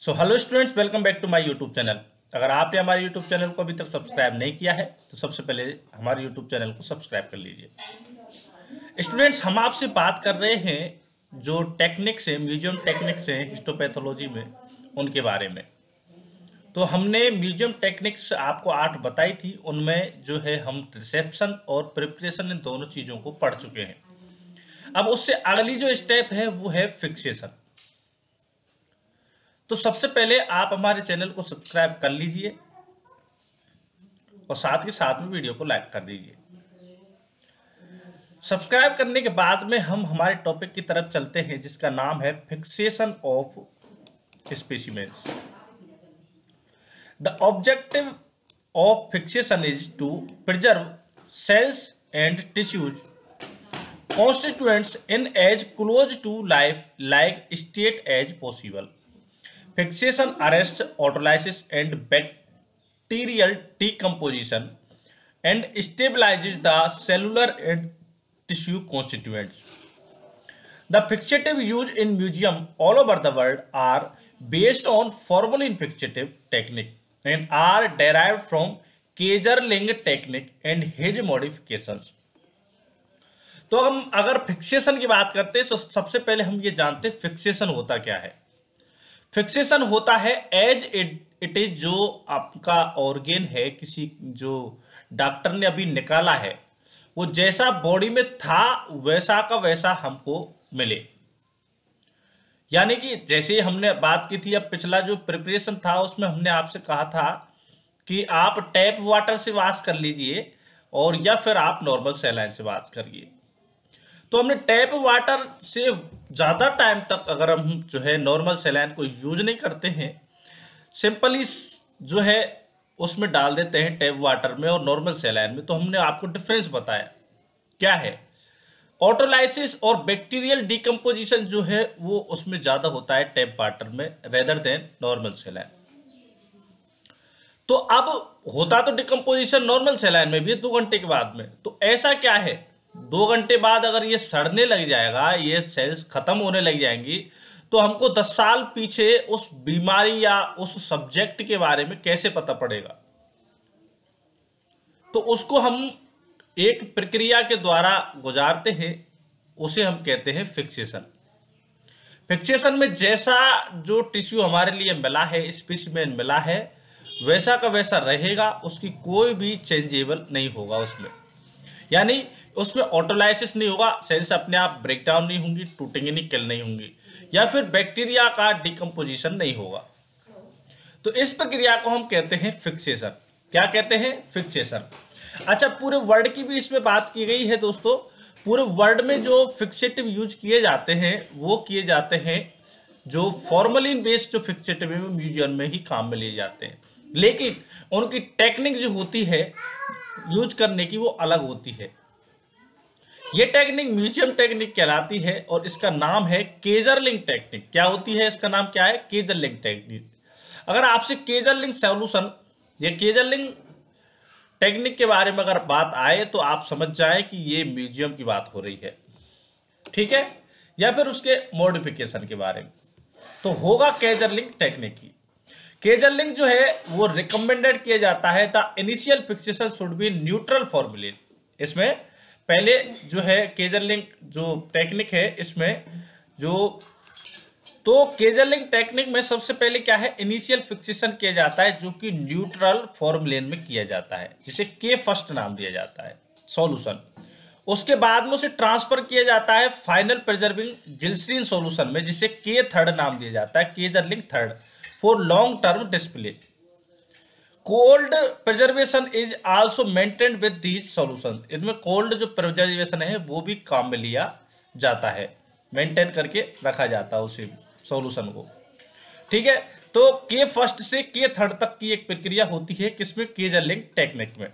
So hello students, welcome back to my YouTube channel. अगर आपने हमारे यूट्यूब चैनल को अभी तक सब्सक्राइब नहीं किया है तो सबसे पहले हमारे यूट्यूब चैनल को सब्सक्राइब कर लीजिए। स्टूडेंट्स, हम आपसे बात कर रहे हैं जो टेक्निक्स है, म्यूजियम टेक्निक्स हैं हिस्टोपैथोलॉजी में, उनके बारे में। तो हमने म्यूजियम टेक्निक्स आपको 8 बताई थी, उनमें जो है हम रिसेप्शन और प्रिपरेशन इन दोनों चीज़ों को पढ़ चुके हैं। अब उससे अगली जो स्टेप है वो है फिक्सेशन। तो सबसे पहले आप हमारे चैनल को सब्सक्राइब कर लीजिए और साथ ही साथ में वीडियो को लाइक कर दीजिए। सब्सक्राइब करने के बाद में हम हमारे टॉपिक की तरफ चलते हैं, जिसका नाम है fixation of specimens. The objective of fixation is to preserve cells and tissues constituents in as close to life like state as possible. Fixation arrests autolysis and bacterial decomposition and stabilizes the cellular and tissue constituents. The fixative used in museum all over the world are based on formalin fixative technique and are derived from Kayser-Ling technique and his modifications. तो हम अगर fixation की बात करते हैं तो सबसे पहले हम ये जानते हैं फिक्सेशन होता क्या है। फिक्सेशन होता है एज इट इज, जो आपका ऑर्गेन है, किसी जो डॉक्टर ने अभी निकाला है, वो जैसा बॉडी में था वैसा का वैसा हमको मिले। यानी कि जैसे हमने बात की थी, अब पिछला जो प्रिपरेशन था उसमें हमने आपसे कहा था कि आप टैप वाटर से वॉश कर लीजिए और या फिर आप नॉर्मल सैलाइन से वॉश करिए। तो हमने टैप वाटर से ज़्यादा टाइम तक अगर हम जो है नॉर्मल सैलाइन को यूज नहीं करते हैं, सिंपली जो है उसमें डाल देते हैं टैप वाटर में और नॉर्मल सैलाइन में, तो हमने आपको डिफरेंस बताया क्या है। ऑटोलाइसिस और बैक्टीरियल डिकम्पोजिशन जो है वो उसमें ज़्यादा होता है टैप वाटर में रेदर देन नॉर्मल सैलाइन। तो अब होता तो डिकम्पोजिशन नॉर्मल सैलाइन में भी 2 घंटे के बाद में, तो ऐसा क्या है 2 घंटे बाद अगर ये सड़ने लग जाएगा, ये सेल्स खत्म होने लग जाएंगी, तो हमको 10 साल पीछे उस बीमारी या उस सब्जेक्ट के बारे में कैसे पता पड़ेगा। तो उसको हम एक प्रक्रिया के द्वारा गुजारते हैं, उसे हम कहते हैं फिक्सेशन। फिक्सेशन में जैसा जो टिश्यू हमारे लिए मिला है, स्पेसिमेन मिला है, वैसा का वैसा रहेगा, उसकी कोई भी चेंजेबल नहीं होगा उसमें। यानी उसमें ऑटोलाइसिस नहीं होगा, सेल्स अपने आप ब्रेक डाउन नहीं होंगी, टूटेंगे नहीं, किल नहीं होंगी, या फिर बैक्टीरिया का डिकम्पोजिशन नहीं होगा। तो इस प्रक्रिया को हम कहते हैं फिक्सेशन। क्या कहते हैं? फिक्सेशन। अच्छा, पूरे वर्ल्ड की भी इसमें बात की गई है दोस्तों। पूरे वर्ल्ड में जो फिक्सेटिव यूज किए जाते हैं वो किए जाते हैं जो फॉर्मलिन बेस्ड जो फिक्सेटिव है म्यूजियम में ही काम में लिए जाते हैं, लेकिन उनकी टेक्निक जो होती है यूज करने की वो अलग होती है। ये टेक्निक म्यूजियम टेक्निक कहलाती है और इसका नाम है केजर-लिंग टेक्निक। क्या होती है? इसका नाम क्या है? केजर-लिंग टेक्निक। अगर आपसे केजर-लिंग सॉल्यूशन या केजर-लिंग टेक्निक के बारे में अगर बात आए तो आप समझ जाए कि ये म्यूजियम की बात हो रही है, ठीक है, या फिर उसके मॉडिफिकेशन के बारे में, तो होगा केजर-लिंग टेक्निक की। केजर-लिंग जो है वो रिकमेंडेड किया जाता है the initial fixation should be neutral formalin. इसमें पहले जो है केजर-लिंग जो टेक्निक है, इसमें जो तो केजर-लिंग टेक्निक में सबसे पहले क्या है, इनिशियल फिक्सेशन किया जाता है जो कि न्यूट्रल फॉर्मुलेन में किया जाता है, जिसे के फर्स्ट नाम दिया जाता है सॉल्यूशन। उसके बाद में उसे ट्रांसफर किया जाता है फाइनल प्रिजर्विंग जिल्सरीन सॉल्यूशन में, जिसे के थर्ड नाम दिया जाता है, Kaiserling third for long term display. Cold preservation is also maintained with these solution. इसमें कोल्ड जो प्रिजर्वेशन है वो भी काम में लिया जाता है, मेंटेन करके रखा जाता है उसी सॉल्यूशन को, ठीक है। तो के फर्स्ट से के थर्ड तक की एक प्रक्रिया होती है, किसमें? केजर-लिंग टेक्निक में।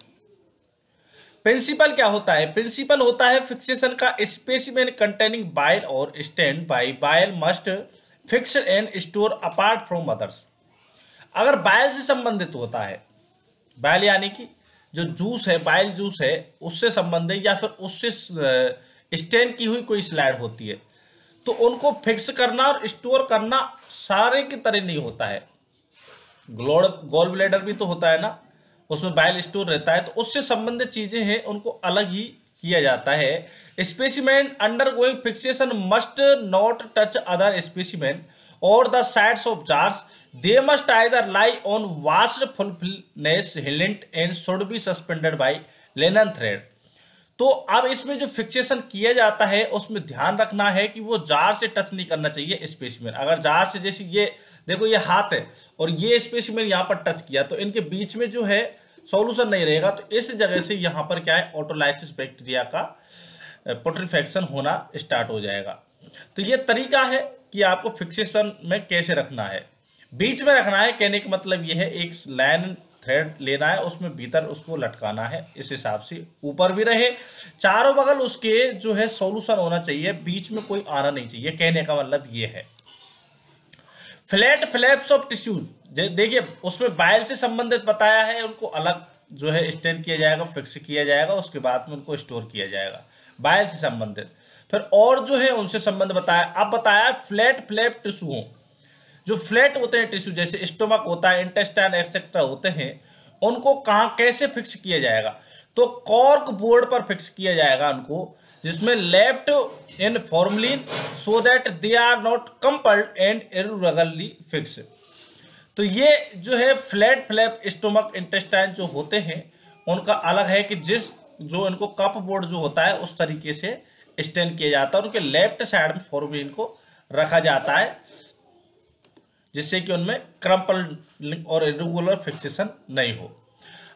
प्रिंसिपल क्या होता है? प्रिंसिपल होता है फिक्सेशन का स्पेसिमेन कंटेनिंग बाइल और stand by bile must fix and store apart from others. अगर बाइल से संबंधित होता है, बाइल यानी कि जो जूस है, बाइल जूस है, उससे संबंधित या फिर उससे स्टेन की हुई कोई स्लाइड होती है, तो उनको फिक्स करना और स्टोर करना सारे की तरह नहीं होता है। गॉल ब्लैडर भी तो होता है ना, उसमें बाइल स्टोर रहता है, तो उससे संबंधित चीजें हैं उनको अलग ही किया जाता है। Specimen undergoing fixation must not touch other specimen और the sides of jars, they must either lie on vast फुलफिलनेस हिलेंट and should be suspended by linen thread. तो अब इसमें जो फिक्सेशन किया जाता है उसमें ध्यान रखना है कि वो जार से टच नहीं करना चाहिए स्पेसिमेन। अगर जार से, जैसे ये देखो ये हाथ है और ये स्पेसिमेन यहाँ पर टच किया, तो इनके बीच में जो है सॉल्यूशन नहीं रहेगा, तो इस जगह से यहाँ पर क्या है, ऑटोलाइसिस बैक्टीरिया का पुट्रिफैक्शन होना स्टार्ट हो जाएगा। तो ये तरीका है कि आपको फिक्सेशन में कैसे रखना है। बीच में रखना है, कहने का मतलब ये है एक लाइन थ्रेड लेना है, उसमें भीतर उसको लटकाना है, इस हिसाब से ऊपर भी रहे, चारों बगल उसके जो है सॉल्यूशन होना चाहिए, बीच में कोई आना नहीं चाहिए, कहने का मतलब ये है। फ्लैट फ्लैप्स ऑफ टिश्यूज, देखिए उसमें बाइल से संबंधित बताया है, उनको अलग जो है स्टेन किया जाएगा, फिक्स किया जाएगा, उसके बाद में उनको स्टोर किया जाएगा बाइल से संबंधित। फिर और जो है उनसे संबंध बताया। अब बताया फ्लैट फ्लैप टिश्यू, जो फ्लैट होते हैं टिश्यू, जैसे स्टोमक होता है, इंटेस्टाइन एक्सेट्रा होते हैं, उनको कहाँ कैसे फिक्स किया जाएगा, तो कॉर्क बोर्ड पर फिक्स किया जाएगा उनको, जिसमें left in formalin so that they are not compelled and irregularly fix. तो ये जो है फ्लैट फ्लैप स्टोमक इंटेस्टाइन जो होते हैं उनका अलग है कि जो इनको कप बोर्ड जो होता है उस तरीके से स्टेन किया जाता है, उनके लेफ्ट साइड में फॉर्मलिन को रखा जाता है, जिससे कि उनमें क्रम्पल और इरेगुलर फिक्सेशन नहीं हो।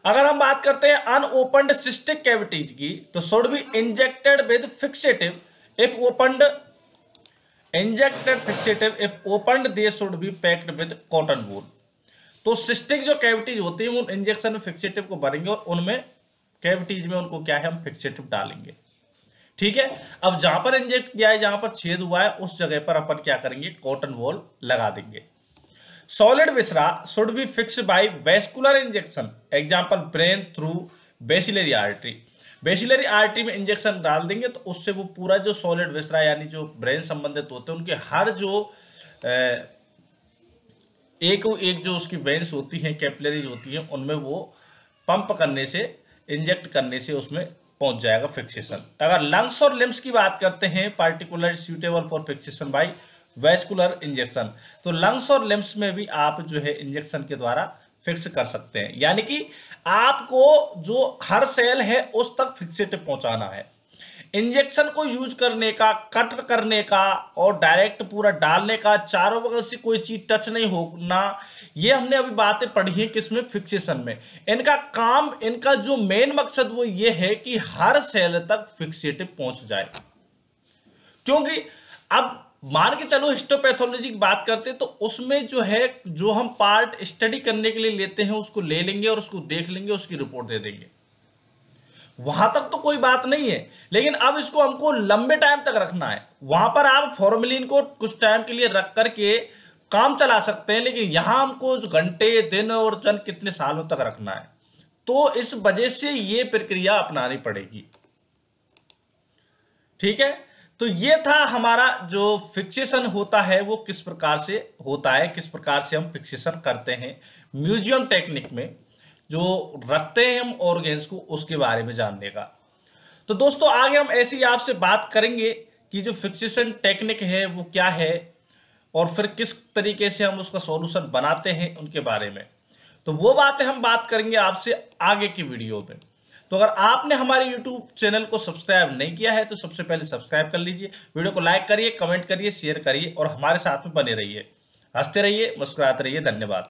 अगर हम बात करते हैं अनओपन्ड सिस्टिक कैविटीज की, तो should be injected with fixative if opened, injected fixative if opened they should be packed with cotton wool. तो सिस्टिक जो कैविटीज होती है उन इंजेक्शन में फिक्सेटिव को भरेंगे और उनमें कैविटीज में उनको क्या है हम फिक्सेटिव डालेंगे, ठीक है। अब जहां पर इंजेक्ट किया है, जहां पर छेद हुआ है, उस जगह पर अपन क्या करेंगे, कॉटन वॉल लगा देंगे। Solid viscera should be fix by vascular injection, example brain through bacillary artery. Bacillary artery में इंजेक्शन डाल देंगे तो उससे वो पूरा जो सॉलिड विसरा यानी जो ब्रेन संबंधित होते हैं उनके हर जो एक जो उसकी वेन्स होती हैं, कैपिलरीज होती हैं, उनमें वो पंप करने से, इंजेक्ट करने से उसमें पहुंच जाएगा फिक्सेशन। अगर लंग्स और लिम्स की बात करते हैं, particular suitable for fixation by vascular injection, तो लंग्स और लिम्स में भी आप जो है इंजेक्शन के द्वारा फिक्स कर सकते हैं, यानी कि आपको जो हर सेल है उस तक फिक्सेटिव पहुंचाना है। इंजेक्शन को यूज करने का, कट करने का और डायरेक्ट पूरा डालने का, चारों बगल से कोई चीज टच नहीं होना, ये हमने अभी बातें पढ़ी है किसमें, फिक्सेशन में। इनका काम, इनका जो मेन मकसद वो ये है कि हर सेल तक फिक्सेटिव पहुंच जाए। क्योंकि अब मान के चलो हिस्टोपैथोलॉजी की बात करते हैं तो उसमें जो है, जो हम पार्ट स्टडी करने के लिए लेते हैं उसको ले लेंगे और उसको देख लेंगे, उसकी रिपोर्ट दे देंगे, वहां तक तो कोई बात नहीं है। लेकिन अब इसको हमको लंबे टाइम तक रखना है, वहां पर आप फॉर्मेलिन को कुछ टाइम के लिए रख करके काम चला सकते हैं, लेकिन यहां हमको घंटे, दिन और जन कितने सालों तक रखना है, तो इस वजह से ये प्रक्रिया अपनानी पड़ेगी, ठीक है। तो ये था हमारा जो फिक्सेशन होता है वो किस प्रकार से होता है, किस प्रकार से हम फिक्सेशन करते हैं म्यूजियम टेक्निक में जो रखते हैं हम ऑर्गेन्स को, उसके बारे में जानने का। तो दोस्तों आगे हम ऐसी आपसे बात करेंगे कि जो फिक्सेशन टेक्निक है वो क्या है और फिर किस तरीके से हम उसका सॉल्यूशन बनाते हैं उनके बारे में। तो वो बातें हम बात करेंगे आपसे आगे की वीडियो में। तो अगर आपने हमारे YouTube चैनल को सब्सक्राइब नहीं किया है तो सबसे पहले सब्सक्राइब कर लीजिए, वीडियो को लाइक करिए, कमेंट करिए, शेयर करिए और हमारे साथ में बने रहिए। हंसते रहिए, मुस्कुराते रहिए। धन्यवाद।